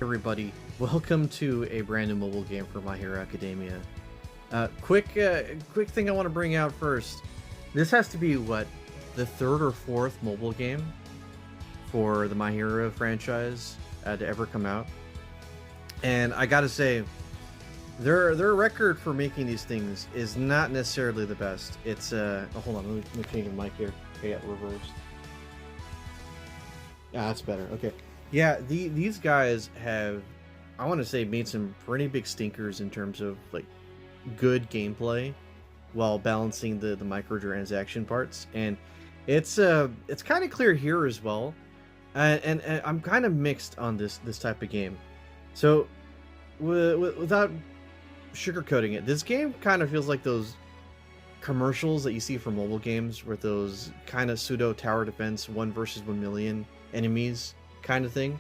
Everybody, welcome to a brand new mobile game for My Hero Academia. Quick thing I want to bring out first. This has to be what, the third or fourth mobile game for the My Hero franchise to ever come out, and I gotta say, their record for making these things is not necessarily the best. It's oh, hold on, let me change the mic here. Okay, yeah, reversed. Yeah, that's better. Okay. Yeah, these guys have, I want to say, made some pretty big stinkers in terms of like good gameplay while balancing the microtransaction parts, and it's kind of clear here as well. And I'm kind of mixed on this type of game. So without sugarcoating it, this game kind of feels like those commercials that you see for mobile games with those kind of pseudo tower defense 1 versus 1 million enemies kind of thing,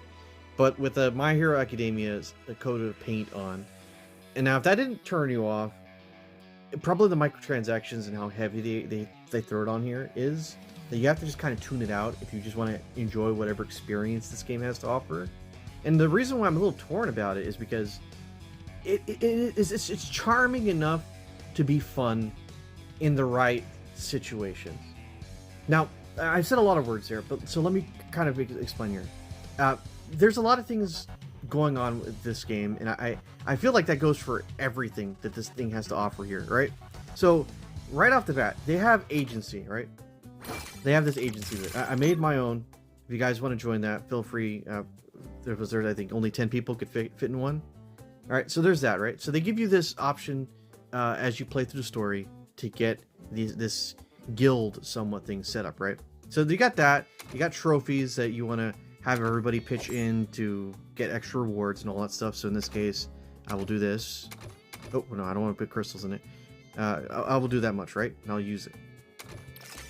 but with a My Hero Academia's a coat of paint on. And now if that didn't turn you off, probably the microtransactions and how heavy they throw it on here is that you have to just kind of tune it out if you just want to enjoy whatever experience this game has to offer. And the reason why I'm a little torn about it is because it's charming enough to be fun in the right situations. Now, I've said a lot of words here, but so let me kind of explain here. There's a lot of things going on with this game, and I feel like that goes for everything that this thing has to offer here, right? So, right off the bat, they have agency, right? They have this agency that I made my own. If you guys want to join that, feel free. There's, I think, only 10 people could fit in one. All right, so there's that, right? So they give you this option as you play through the story to get this guild somewhat thing set up, right? So you got that. You got trophies that you want to have everybody pitch in to get extra rewards and all that stuff. So in this case, I will do this. Oh, no, I don't want to put crystals in it. I will do that much, right? And I'll use it.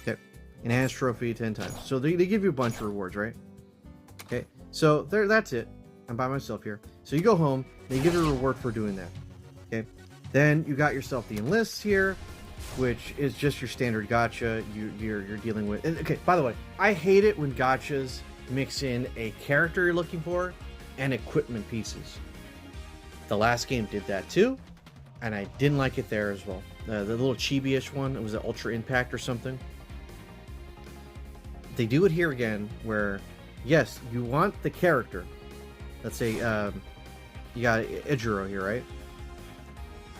Okay. Enhanced trophy 10 times. So they give you a bunch of rewards, right? Okay. So that's it. I'm by myself here. So you go home, they give you a reward for doing that. Okay. Then you got yourself the enlists here, which is just your standard gacha you're dealing with. And, okay, by the way, I hate it when gachas mix in a character you're looking for and equipment pieces. The last game did that too, and I didn't like it there as well. The little chibi-ish one, it was an Ultra Impact or something. They do it here again, where yes, you want the character. Let's say you got Ejiro here, right?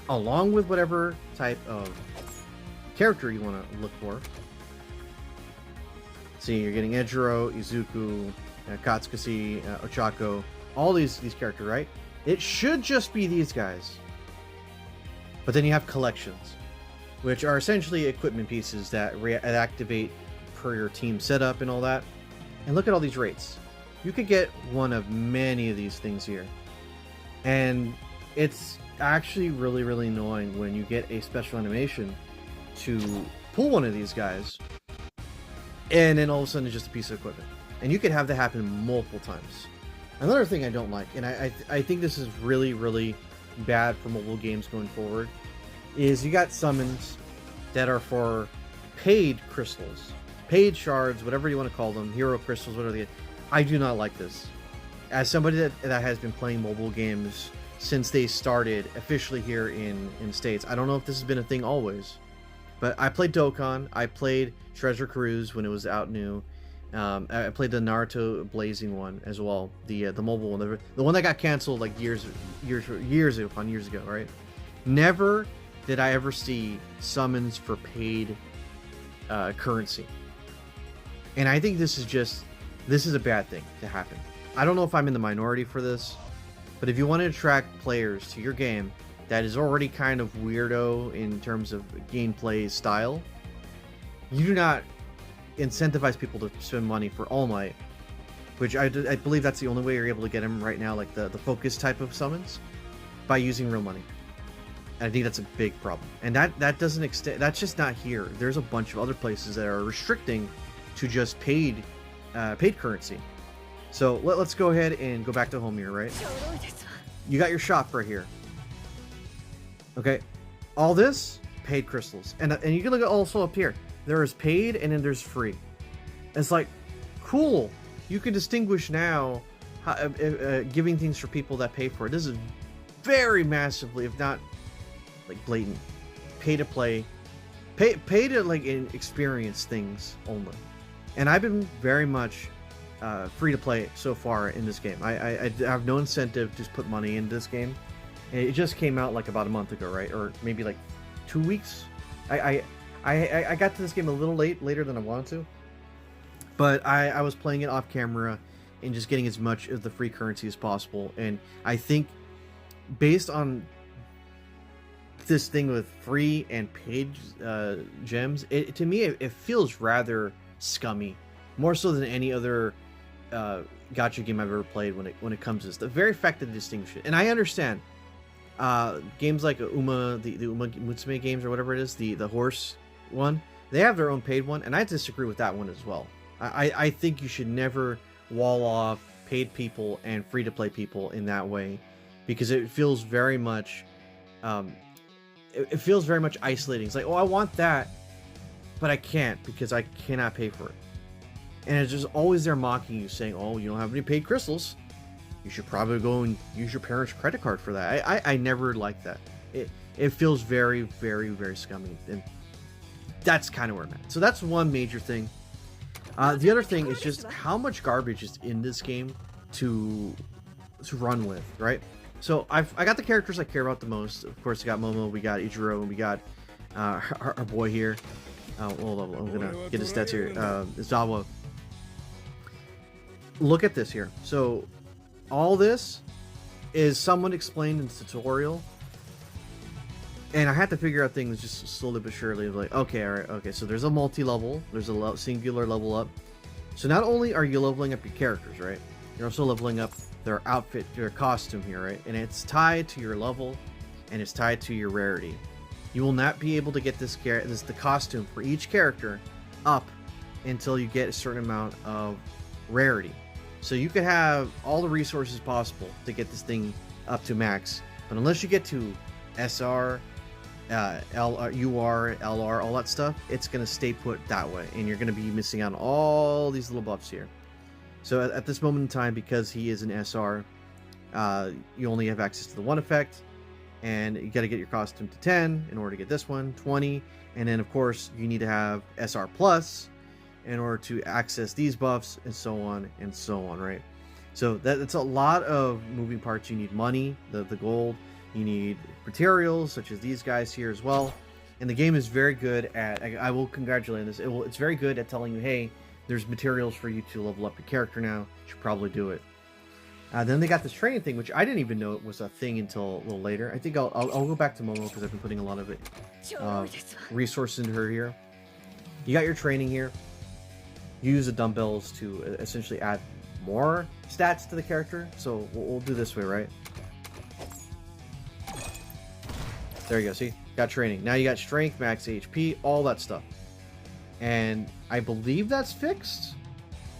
Along with whatever type of character you want to look for. See, you're getting Ejiro, Izuku, Katsuki, Ochako, all these characters, right? It should just be these guys. But then you have collections, which are essentially equipment pieces that activate per your team setup and all that. And look at all these rates. You could get one of many of these things here. And it's actually really, really annoying when you get a special animation to pull one of these guys, and then all of a sudden it's just a piece of equipment. And you could have that happen multiple times. Another thing I don't like, and I think this is really, really bad for mobile games going forward, is you got summons that are for paid crystals, paid shards, whatever you want to call them, hero crystals, whatever they. I do not like this. As somebody that has been playing mobile games since they started officially here in States, I don't know if this has been a thing always, but I played Dokkan, I played Treasure Cruise when it was out new. I played the Naruto Blazing one as well, the mobile one, the one that got canceled like years upon years ago, right? Never did I ever see summons for paid currency, and I think this is a bad thing to happen. I don't know if I'm in the minority for this, but if you want to attract players to your game that is already kind of weirdo in terms of gameplay style, you do not incentivize people to spend money for All Might, which I believe that's the only way you're able to get him right now, like the focus type of summons, by using real money. And I think that's a big problem. And that doesn't extend, that's just not here. There's a bunch of other places that are restricting to just paid currency. So let's go ahead and go back to home here, right? You got your shop right here. Okay, all this paid crystals, and you can look at also up here. There is paid and then there's free. It's like, cool. You can distinguish now giving things for people that pay for it. This is very massively, if not like blatant, pay to play, pay to like experience things only. And I've been very much free to play so far in this game. I have no incentive to just put money into this game. It just came out like about a month ago, right? Or maybe like 2 weeks. I got to this game a little later than I wanted to, but I was playing it off camera and just getting as much of the free currency as possible. And I think based on this thing with free and paid gems, to me it feels rather scummy, more so than any other gacha game I've ever played when it comes to this. The very fact that they distinguish it, and I understand games like the Uma Musume games or whatever it is, the horse one, they have their own paid one, and I disagree with that one as well. I think you should never wall off paid people and free to play people in that way, because it feels very much it feels very much isolating. It's like, oh, I want that, but I can't because I cannot pay for it. And it's just always there mocking you, saying, oh, you don't have any paid crystals, you should probably go and use your parents' credit card for that. I never liked that. It feels very, very, very scummy, and that's kind of where I'm at. So that's one major thing. The other thing is just how much garbage is in this game to run with, right? So I got the characters I care about the most. Of course, we got Momo, we got Ichiro, and we got our boy here. Hold on, I'm gonna get his stats here. Zawa. Look at this here. So all this is someone explained in the tutorial, and I had to figure out things just slowly but surely. Like, okay, all right, okay. So there's a multi-level. There's a singular level up. So not only are you leveling up your characters, right? You're also leveling up their outfit, their costume here, right? And it's tied to your level, and it's tied to your rarity. You will not be able to get the costume for each character up until you get a certain amount of rarity. So you could have all the resources possible to get this thing up to max, but unless you get to SR, UR, LR, all that stuff, it's going to stay put that way, and you're going to be missing out on all these little buffs here. So at this moment in time, because he is an SR, you only have access to the one effect, and you got to get your costume to 10 in order to get this one, 20, and then of course you need to have SR plus in order to access these buffs, and so on and so on, right? So that's a lot of moving parts. You need money, the gold, you need materials such as these guys here as well, and the game is very good at, I will congratulate this, it's very good at telling you, hey, there's materials for you to level up your character now, you should probably do it. Then they got this training thing, which I didn't even know it was a thing until a little later. I think I'll go back to Momo because I've been putting a lot of resources into her here. You got your training here. You use the dumbbells to essentially add more stats to the character. So we'll do this way, right? There you go. See, got training. Now you got strength, max HP, all that stuff. And I believe that's fixed,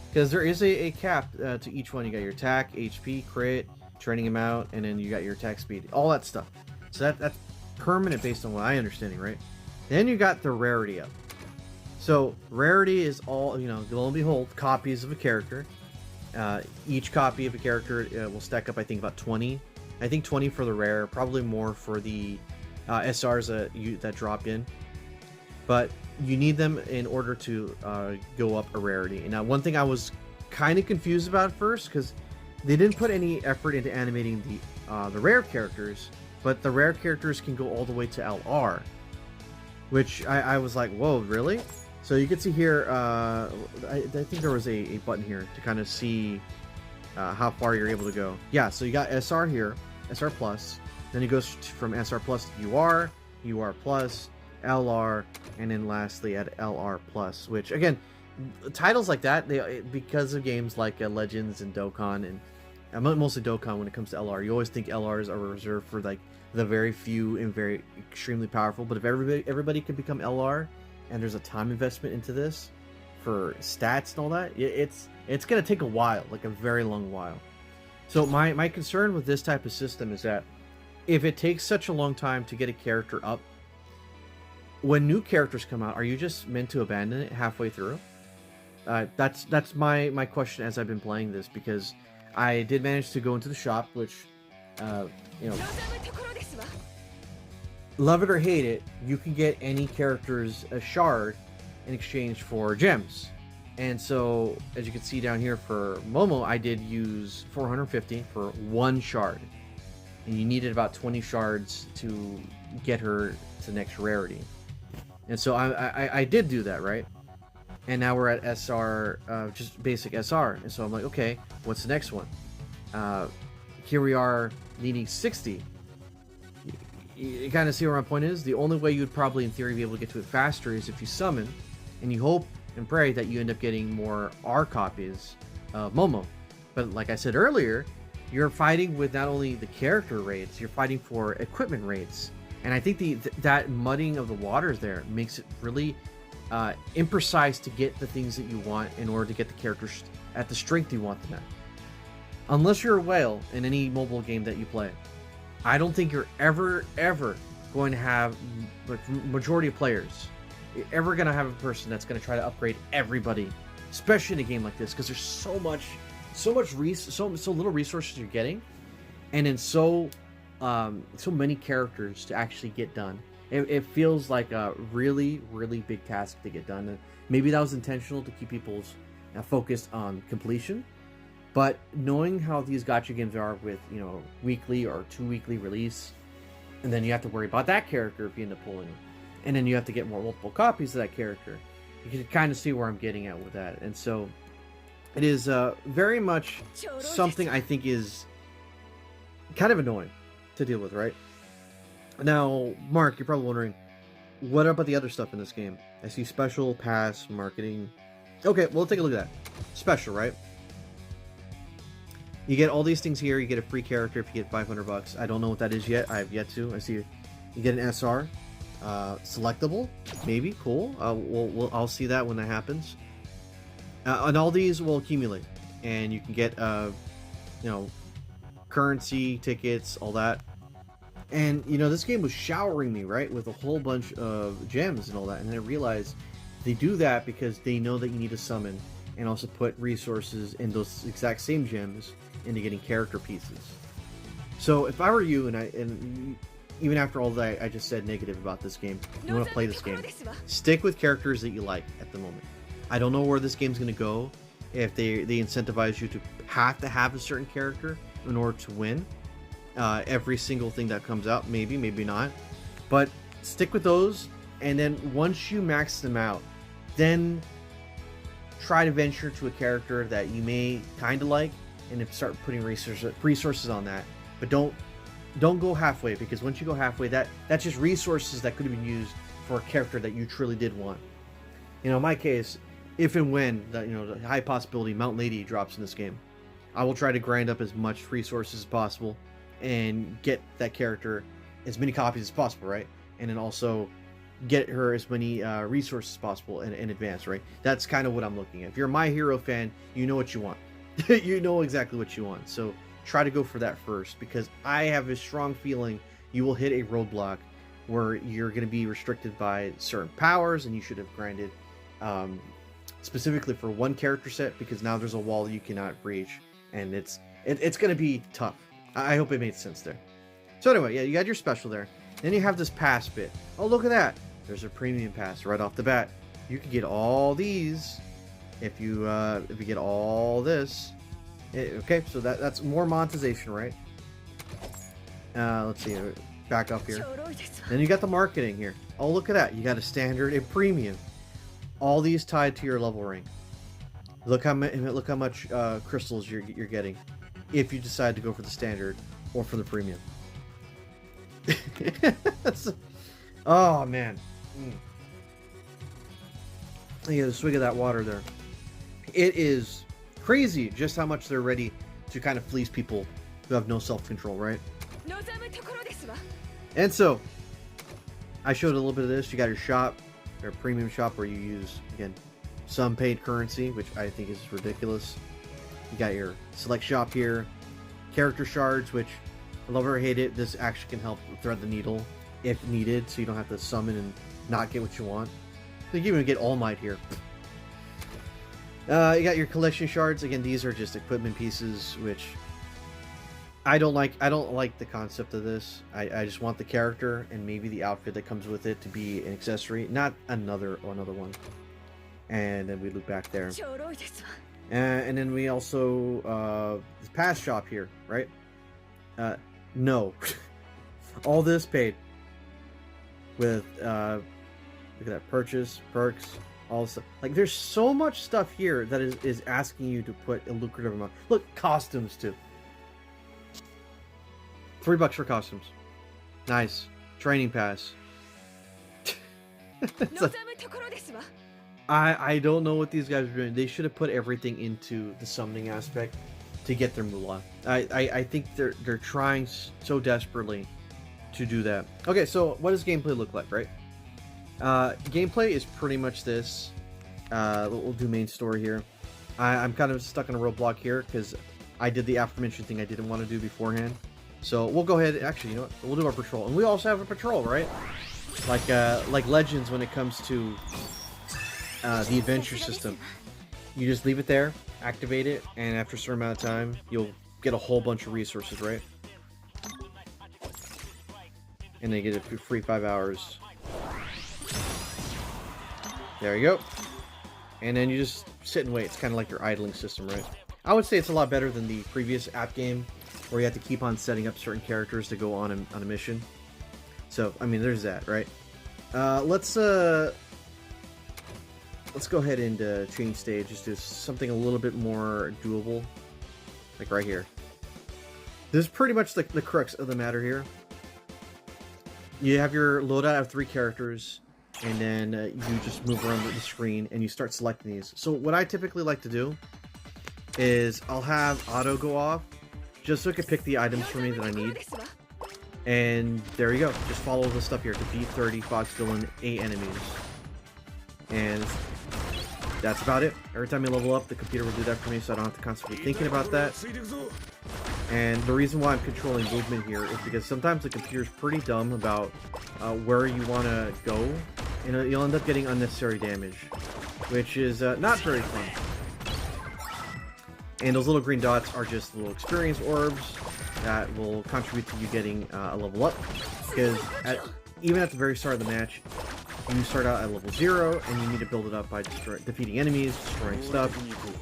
because there is a cap to each one. You got your attack, HP, crit, training amount, and then you got your attack speed, all that stuff. So that's permanent based on what I understanding, right? Then you got the rarity up. So rarity is all, lo and behold, copies of a character. Each copy of a character will stack up, I think, about 20. I think 20 for the rare, probably more for the SRs that drop in. But you need them in order to go up a rarity. And now, one thing I was kind of confused about first, because they didn't put any effort into animating the rare characters, but the rare characters can go all the way to LR, which I was like, whoa, really? So you can see here, I think there was a button here to kind of see how far you're able to go. Yeah, so you got SR here, SR plus, then it goes from SR plus to UR, UR plus, LR, and then lastly at LR plus, which again, titles like that, they, because of games like Legends and Dokkan, and mostly Dokkan when it comes to LR, you always think LRs are reserved for like the very few and very extremely powerful. But if everybody can become LR, and there's a time investment into this for stats and all that, it's gonna take a while, like a very long while. So my concern with this type of system is that if it takes such a long time to get a character up, when new characters come out, are you just meant to abandon it halfway through? That's my question as I've been playing this, because I did manage to go into the shop, which, you know, love it or hate it, you can get any character's a shard in exchange for gems. And so, as you can see down here for Momo, I did use 450 for one shard. And you needed about 20 shards to get her to the next rarity. And so I did do that, right? And now we're at SR, just basic SR. And so I'm like, okay, what's the next one? Here we are needing 60. You kind of see where my point is? The only way you would probably, in theory, be able to get to it faster is if you summon, and you hope and pray that you end up getting more R copies of Momo. But like I said earlier, you're fighting with not only the character rates, you're fighting for equipment rates. And I think that mudding of the waters there makes it really imprecise to get the things that you want in order to get the characters at the strength you want them at. Unless you're a whale in any mobile game that you play, I don't think you're ever going to have, like, majority of players, you're ever going to have a person that's going to try to upgrade everybody, especially in a game like this, because there's so little resources you're getting, and then so many characters to actually get done. It feels like a really big task to get done, and maybe that was intentional to keep people's focused on completion. But knowing how these gacha games are with, you know, weekly or 2 weekly release, and then you have to worry about that character if you end up pulling it, and then you have to get multiple copies of that character, you can kind of see where I'm getting at with that. And so it is very much something I think is kind of annoying to deal with, right? Now, Mark, you're probably wondering, what about the other stuff in this game? I see special, pass, marketing. Okay, well, take a look at that. Special, right? You get all these things here. You get a free character if you get $500. I don't know what that is yet. I have yet to. I see you get an SR. Selectable. Maybe. Cool. I'll see that when that happens. And all these will accumulate. And you can get, you know, currency, tickets, all that. And, you know, this game was showering me, right, with a whole bunch of gems and all that. And I realized they do that because they know that you need to summon and also put resources in those exact same gems into getting character pieces. So if I were you, and even after all that I just said negative about this game, you want to play this game, stick with characters that you like at the moment. I don't know where this game's going to go, if they incentivize you to have a certain character in order to win every single thing that comes out. Maybe not, but stick with those, and then once you max them out, then try to venture to a character that you may kind of like, and start putting resources on that. But don't go halfway, because once you go halfway, that's just resources that could have been used for a character that you truly did want. You know, in my case, if and when the high possibility Mountain Lady drops in this game, I will try to grind up as much resources as possible and get that character as many copies as possible, right? And then also get her as many resources as possible in advance, right? That's kind of what I'm looking at. If you're a My Hero fan, you know what you want. You know exactly what you want. So try to go for that first, because I have a strong feeling you will hit a roadblock where you're going to be restricted by certain powers, and you should have grinded specifically for one character set, because now there's a wall you cannot breach, and it's going to be tough. I hope it made sense there. So anyway, yeah, you got your special there. Then you have this pass bit. Oh, look at that. There's a premium pass right off the bat. You can get all these if you get all this. Okay, so that's more monetization, right? Let's see, back up here. Then you got the marketing here. Oh, look at that. You got a standard and premium. All these tied to your level rank. Look how much crystals you're getting if you decide to go for the standard or for the premium. Oh man. Yeah, the swig of that water there. It is crazy just how much they're ready to kind of fleece people who have no self-control, right? And so I showed a little bit of this. You got your shop, your premium shop, where you use, again, some paid currency, which I think is ridiculous. You got your select shop here, character shards, which I love or hate it, this actually can help thread the needle if needed, so you don't have to summon and not get what you want. You can even get All Might here. You got your collection shards. Again, these are just equipment pieces, which I don't like. I don't like the concept of this. I just want the character and maybe the outfit that comes with it to be an accessory, not another one. And then we loop back there. And then we also the pass shop here, right? No. All this paid with look at that, purchase, perks, all this stuff. Like, there's so much stuff here that is asking you to put a lucrative amount. Look, costumes too. $3 for costumes. Nice. Training pass. I don't know what these guys are doing. They should have put everything into the summoning aspect to get their moolah. I think they're trying so desperately to do that. Okay, so what does gameplay look like, right? Gameplay is pretty much this. We'll do main story here. I'm kind of stuck in a roadblock here because I did the aforementioned thing I didn't want to do beforehand. So we'll go ahead. Actually, you know what? We'll do our patrol, and we also have a patrol, right? Like Legends when it comes to the adventure system. You just leave it there, activate it, and after a certain amount of time, you'll get a whole bunch of resources, right? And they get it for free 5 hours. There you go. And then you just sit and wait. It's kind of like your idling system, right? I would say it's a lot better than the previous app game, where you have to keep on setting up certain characters to go on a mission. So, I mean, there's that, right? Let's go ahead and change stage. Just do something a little bit more doable. Like right here. This is pretty much the crux of the matter here. You have your loadout of 3 characters, and then you just move around the screen, and you start selecting these. So what I typically like to do is I'll have auto go off, just so it can pick the items for me that I need. And there you go. Just follow the stuff here. Defeat 30 Fox Villain 8 enemies. And that's about it. Every time you level up, the computer will do that for me, so I don't have to constantly be thinking about that. And the reason why I'm controlling movement here is because sometimes the computer's pretty dumb about where you want to go, and you'll end up getting unnecessary damage, which is not very fun. And those little green dots are just little experience orbs that will contribute to you getting a level up, because even at the very start of the match, you start out at level 0, and you need to build it up by defeating enemies, destroying stuff,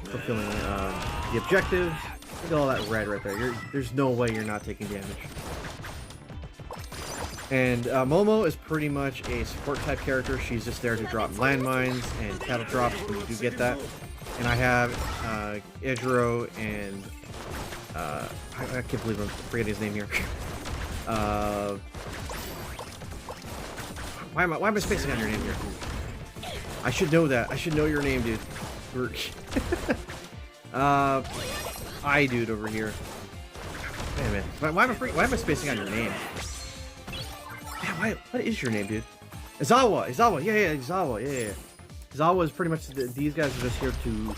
fulfilling the objectives. Look at all that red right there. There's no way you're not taking damage. And Momo is pretty much a support type character. She's just there to drop landmines and cattle drops when you do get that. And I have Ejiro and I can't believe I'm forgetting his name here. Why am I spacing on your name here? I should know that. I should know your name, dude. Dude over here. Wait a minute. Why am I spacing on your name? Man, what is your name, dude? Izawa. Yeah, Izawa. Yeah. Izawa is pretty much these guys are just here to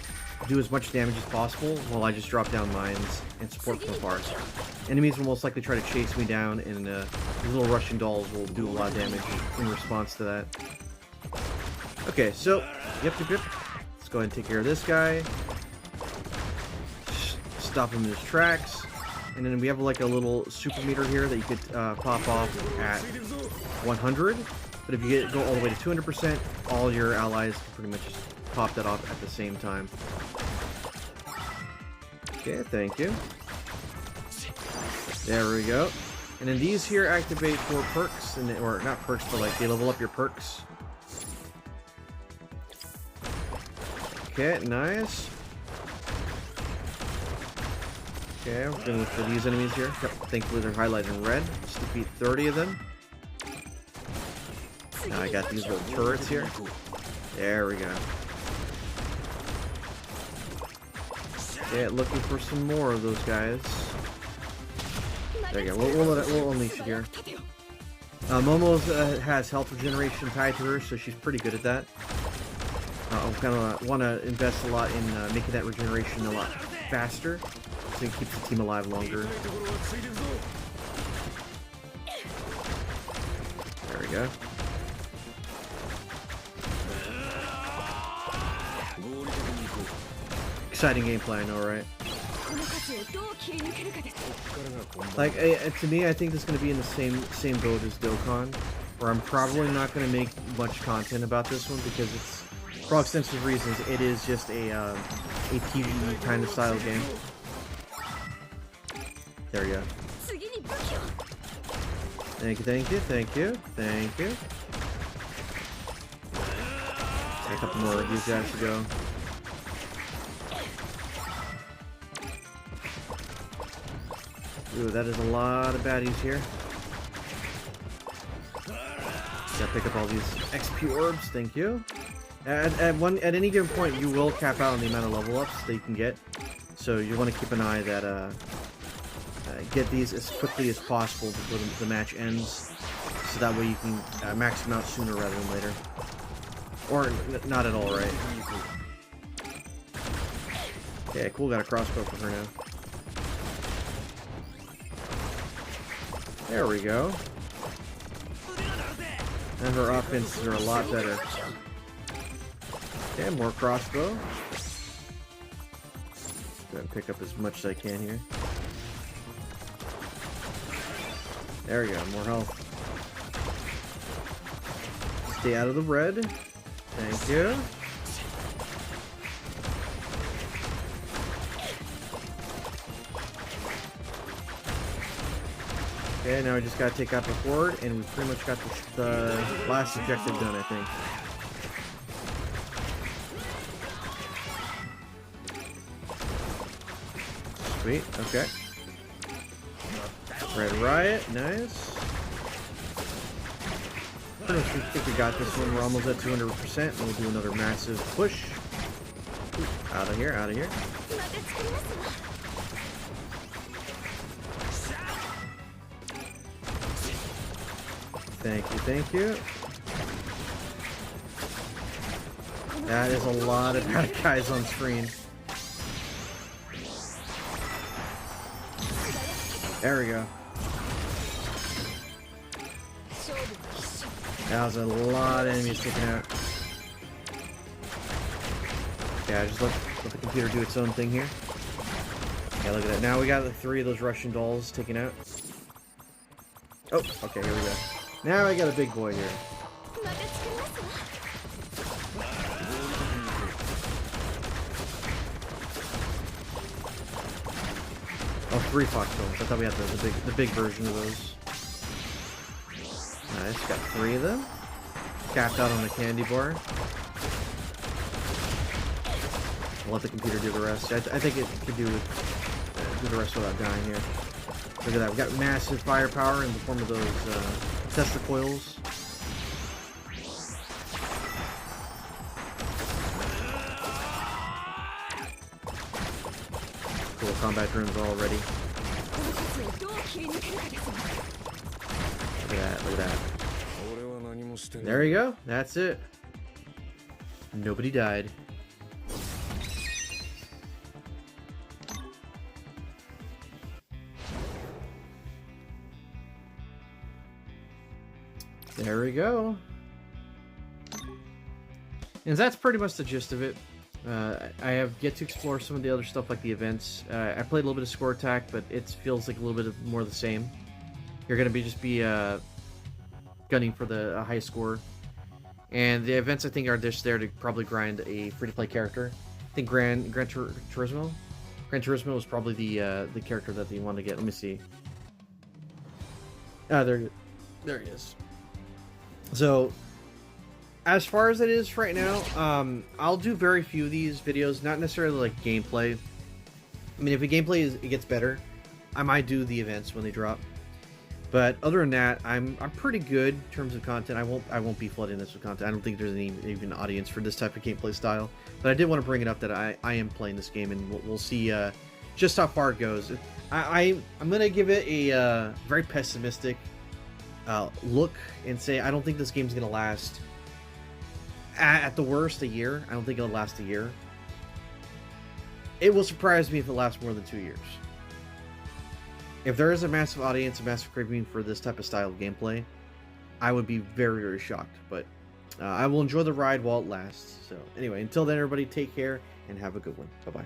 do as much damage as possible while I just drop down mines and support from afar. Enemies will most likely try to chase me down, and these little Russian dolls will do a lot of damage in response to that. Okay, so yep. Let's go ahead and take care of this guy. Stop him in his tracks. And then we have like a little super meter here that you could pop off at 100. But if you go all the way to 200%, all your allies can pretty much just pop that off at the same time. Okay, thank you. There we go. And then these here activate 4 perks, or not perks, but like they level up your perks. Okay, nice. Okay, we're going for these enemies here. Yep, thankfully they're highlighted in red. Let's defeat 30 of them. Now I got these little turrets here. There we go. Yeah, looking for some more of those guys. There you go. We'll unleash it here. Momo's has health regeneration tied to her, so she's pretty good at that. I kind of want to invest a lot in making that regeneration a lot faster, so it keeps the team alive longer. There we go. exciting gameplay, I know, right? Like, to me, I think this is going to be in the same boat as Dokkan, where I'm probably not going to make much content about this one because it's, for all extensive reasons, it is just a PvE kind of style game. There we go. Thank you, thank you, thank you, thank you. A couple more of these guys to go. Ooh, that is a lot of baddies here. Gotta pick up all these XP orbs, thank you. At any given point, you will cap out on the amount of level ups that you can get. So you want to keep an eye that get these as quickly as possible before the match ends, so that way you can max them out sooner rather than later. Or not at all, right? Yeah, cool. Got a crossbow for her now. There we go. And her offenses are a lot better. Okay, more crossbow. Gotta pick up as much as I can here. There we go, more health. Stay out of the red. Thank you. Okay, now we just gotta take out the forward, and we pretty much got the last objective done, I think. Sweet, okay. Red Riot, nice. Pretty much, we think we got this one. We're almost at 200%, and we'll do another massive push. Out of here, out of here. Thank you, thank you. That is a lot of bad guys on screen. There we go. That was a lot of enemies taken out. Yeah, just let the computer do its own thing here. Yeah, look at that. Now we got the 3 of those Russian dolls taken out. Oh, okay, here we go. Now I got a big boy here. Oh, 3 fox dolls. I thought we had the big version of those. Nice, got 3 of them. Capped out on the candy bar. I'll let the computer do the rest. I think it could do the rest without dying here. Look at that. We got massive firepower in the form of those Tesla coils. Cool combat drones already. Look at that, look at that. There you go, that's it. Nobody died. There we go. And that's pretty much the gist of it. I have yet to explore some of the other stuff like the events. I played a little bit of Score Attack, but it feels like a little bit more the same. You're going to just be gunning for the high score. And the events, I think, are just there to probably grind a free-to-play character. I think Gran Turismo? Gran Turismo was probably the character that they want to get. Let me see. Ah, there he is. So, as far as it is right now, I'll do very few of these videos, not necessarily like gameplay. I mean, if the gameplay gets better, I might do the events when they drop. But other than that, I'm pretty good in terms of content. I won't be flooding this with content. I don't think there's even audience for this type of gameplay style. But I did want to bring it up that I am playing this game, and we'll see just how far it goes. I'm gonna give it a very pessimistic look and say I don't think this game's gonna last at the worst a year. I don't think it'll last a year. It will surprise me if it lasts more than 2 years. If there is a massive audience, a massive craving for this type of style of gameplay, I would be very, very shocked. But I will enjoy the ride while it lasts. So anyway, until then, everybody take care and have a good one. Bye-bye.